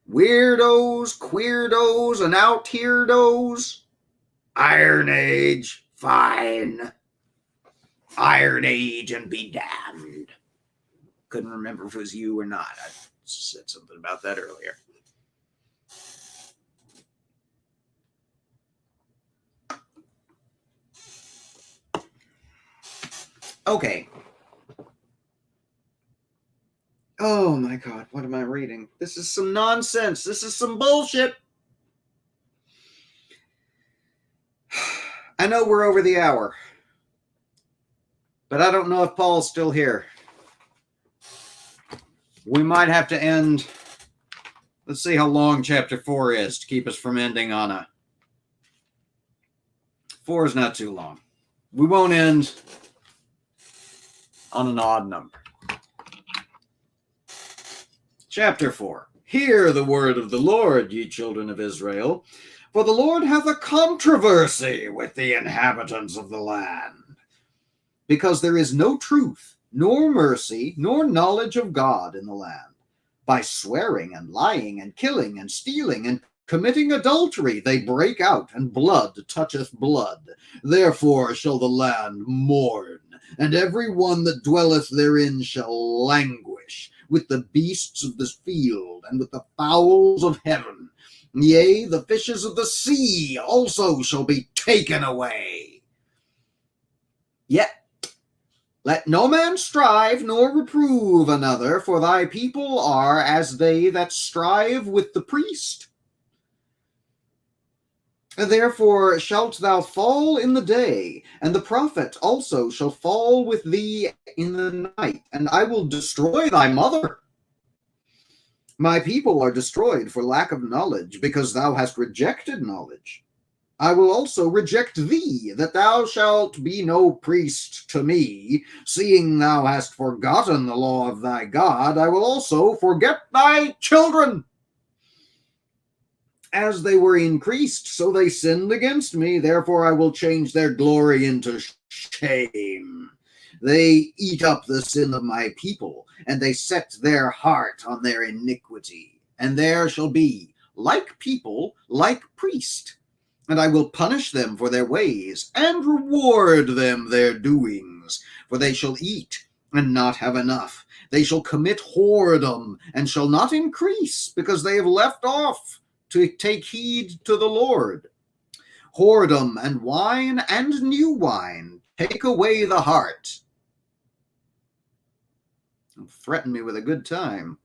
Weirdos, queerdos, and out-here-dos. Iron Age. Fine. Iron Age and be damned. Couldn't remember if it was you or not. I said something about that earlier. Okay. Oh my God, what am I reading? This is some nonsense. This is some bullshit. I know we're over the hour, but I don't know if Paul's still here. We might have to end. Let's see how long chapter 4 is to keep us from ending on a... 4 is not too long. We won't end on an odd number. Chapter 4. Hear the word of the Lord, ye children of Israel, for the Lord hath a controversy with the inhabitants of the land, because there is no truth, nor mercy, nor knowledge of God in the land. By swearing and lying and killing and stealing and committing adultery, they break out, and blood toucheth blood. Therefore shall the land mourn, and every one that dwelleth therein shall languish, with the beasts of the field, and with the fowls of heaven. Yea, the fishes of the sea also shall be taken away. Yet let no man strive nor reprove another, for thy people are as they that strive with the priest. Therefore shalt thou fall in the day, and the prophet also shall fall with thee in the night, and I will destroy thy mother. My people are destroyed for lack of knowledge, because thou hast rejected knowledge. I will also reject thee, that thou shalt be no priest to me. Seeing thou hast forgotten the law of thy God, I will also forget thy children. As they were increased, so they sinned against me. Therefore I will change their glory into shame. They eat up the sin of my people, and they set their heart on their iniquity. And there shall be, like people, like priest. And I will punish them for their ways, and reward them their doings. For they shall eat, and not have enough. They shall commit whoredom, and shall not increase, because they have left off to take heed to the Lord. Whoredom and wine and new wine take away the heart. Threaten me with a good time.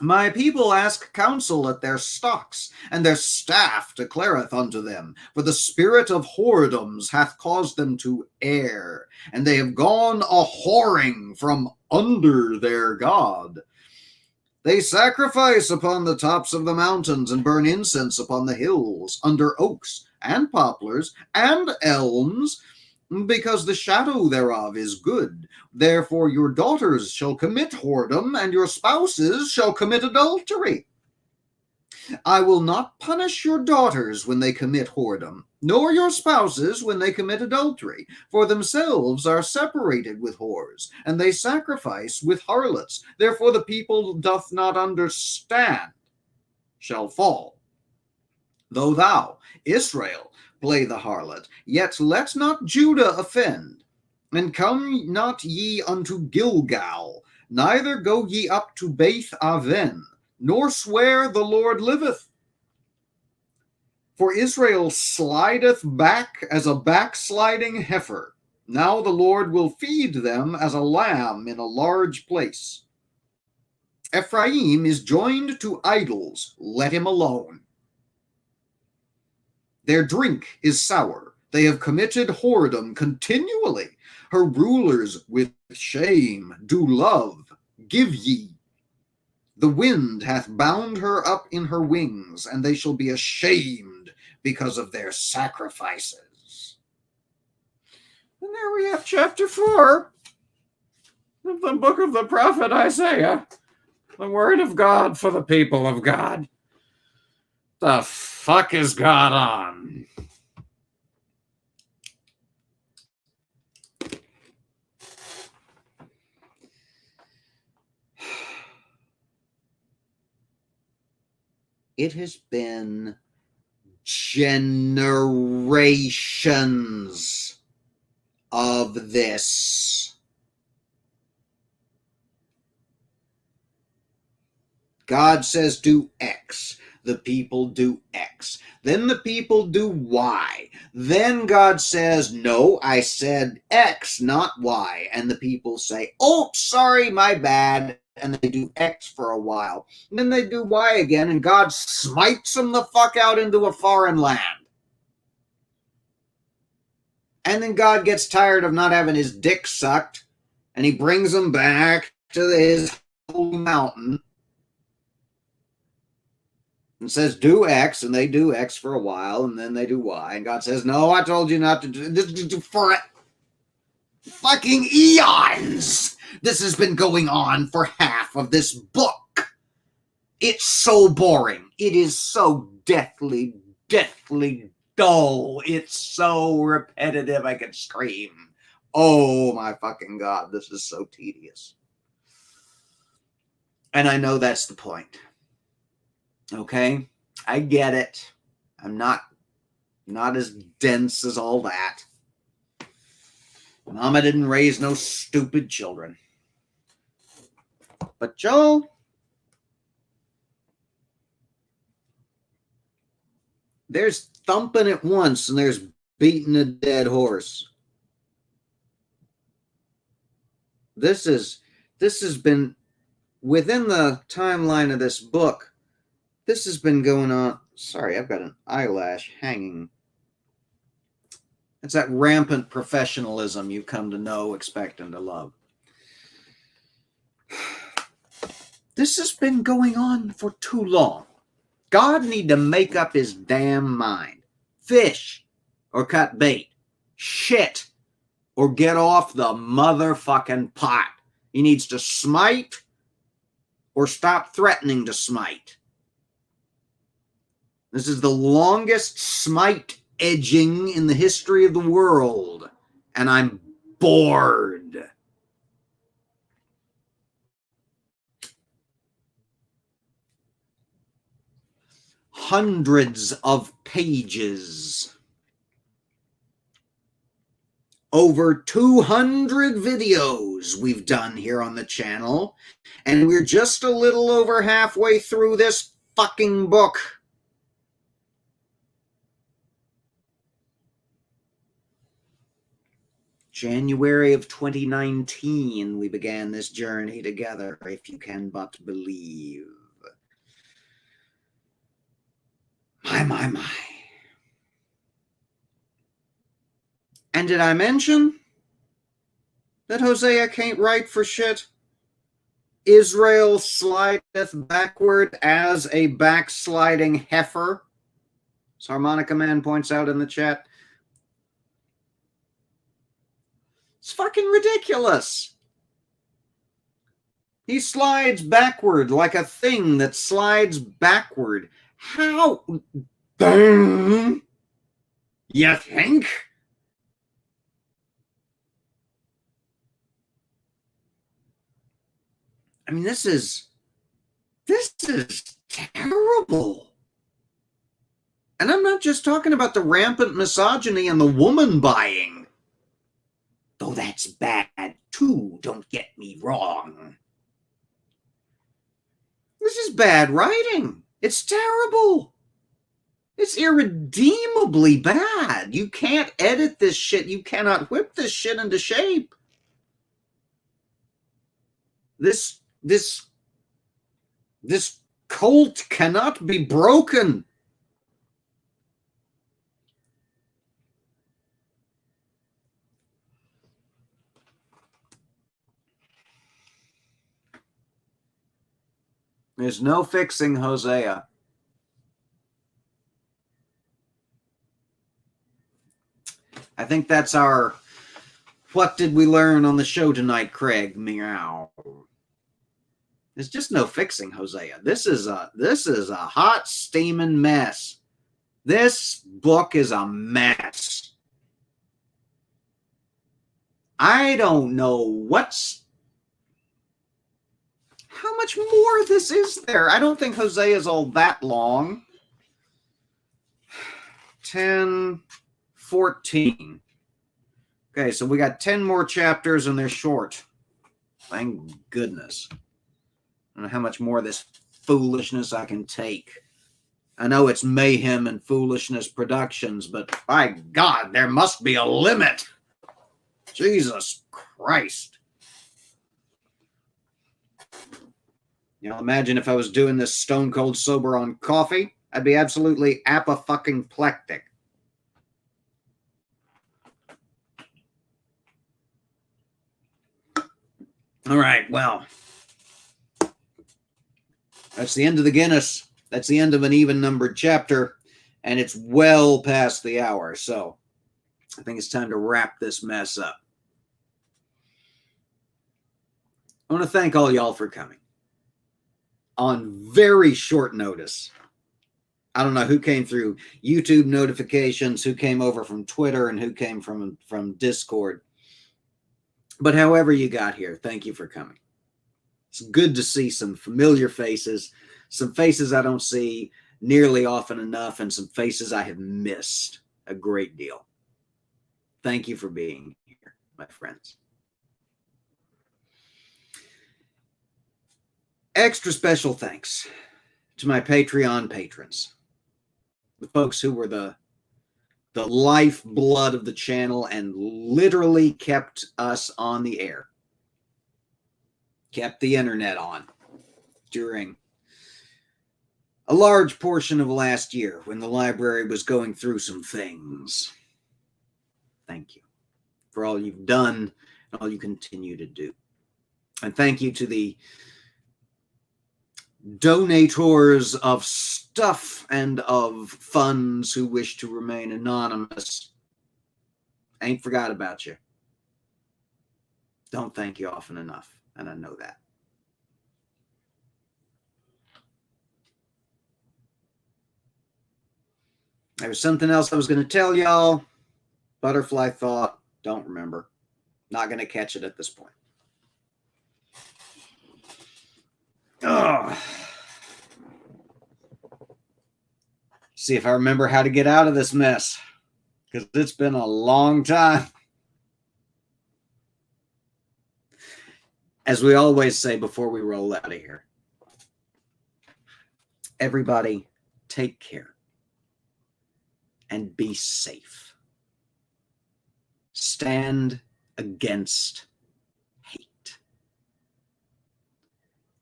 My people ask counsel at their stocks, and their staff declareth unto them. For the spirit of whoredoms hath caused them to err, and they have gone a whoring from under their God. They sacrifice upon the tops of the mountains, and burn incense upon the hills, under oaks and poplars and elms, because the shadow thereof is good. Therefore your daughters shall commit whoredom, and your spouses shall commit adultery. I will not punish your daughters when they commit whoredom, nor your spouses when they commit adultery, for themselves are separated with whores, and they sacrifice with harlots. Therefore the people doth not understand shall fall. Though thou, Israel, play the harlot, yet let not Judah offend. And come not ye unto Gilgal, neither go ye up to Beth Aven, nor swear the Lord liveth. For Israel slideth back as a backsliding heifer. Now the Lord will feed them as a lamb in a large place. Ephraim is joined to idols, let him alone. Their drink is sour. They have committed whoredom continually. Her rulers with shame do love. Give ye. The wind hath bound her up in her wings, and they shall be ashamed because of their sacrifices. And there we have chapter 4 of the book of the prophet Isaiah, the word of God for the people of God. The fuck is God on? It has been generations of this. God says do X. The people do X. Then the people do Y. Then God says, no, I said X, not Y. And the people say, oh, sorry, my bad. And they do X for a while. And then they do Y again, and God smites them the fuck out into a foreign land. And then God gets tired of not having his dick sucked, and he brings them back to his holy mountain and says, do X, and they do X for a while, and then they do Y. And God says, no, I told you not to do this for fucking eons. This has been going on for half of this book. It's so boring. It is so deathly dull. It's so repetitive I could scream. Oh my fucking God, this is so tedious. And I know that's the point. Okay? I get it. I'm not as dense as all that. Mama didn't raise no stupid children. But Joel, there's thumping it once and there's beating a dead horse. This has been within the timeline of this book. This has been going on. Sorry, I've got an eyelash hanging. It's that rampant professionalism you come to know, expect, and to love. This has been going on for too long. God need to make up his damn mind. Fish or cut bait. Shit or get off the motherfucking pot. He needs to smite or stop threatening to smite. This is the longest smite edging in the history of the world, and I'm bored. Hundreds of pages. Over 200 videos we've done here on the channel, and we're just a little over halfway through this fucking book. January of 2019, we began this journey together, if you can but believe. My. And did I mention that Hosea can't write for shit? Israel slideth backward as a backsliding heifer, as Harmonica Man points out in the chat. It's fucking ridiculous. He slides backward like a thing that slides backward. How? You think? I mean, this is terrible. And I'm not just talking about the rampant misogyny and the woman buying. Though that's bad too, don't get me wrong. This is bad writing. It's terrible. It's irredeemably bad. You can't edit this shit. You cannot whip this shit into shape. This cult cannot be broken. There's no fixing Hosea. I think that's our what did we learn on the show tonight, Craig? Meow. There's just no fixing Hosea. This is a hot steaming mess. This book is a mess. I don't know how much more of this is there? I don't think Hosea is all that long. 10, 14. Okay, so we got 10 more chapters and they're short. Thank goodness. I don't know how much more this foolishness I can take. I know it's Mayhem and Foolishness Productions, but by God, there must be a limit. Jesus Christ. You know, imagine if I was doing this stone cold sober on coffee. I'd be absolutely apa-fucking-plectic. All right, well, that's the end of the Guinness. That's the end of an even-numbered chapter, and it's well past the hour, so I think it's time to wrap this mess up. I want to thank all y'all for coming on very short notice. I don't know who came through YouTube notifications, who came over from Twitter, and who came from Discord. But however you got here, thank you for coming. It's good to see some familiar faces, some faces I don't see nearly often enough, and some faces I have missed a great deal. Thank you for being here, my friends. Extra special thanks to my Patreon patrons, the folks who were the lifeblood of the channel and literally kept us on the air, kept the internet on during a large portion of last year when the library was going through some things. Thank you for all you've done and all you continue to do. And thank you to the donators of stuff and of funds who wish to remain anonymous. Ain't forgot about you. Don't thank you often enough, and I know that. There was something else I was going to tell y'all. Butterfly thought. Don't remember. Not going to catch it at this point. Oh. See if I remember how to get out of this mess, because it's been a long time. As we always say before we roll out of here, everybody take care and be safe. Stand against hate.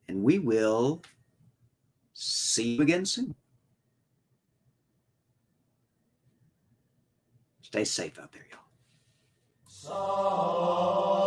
And we will see you again soon. Stay safe out there, y'all.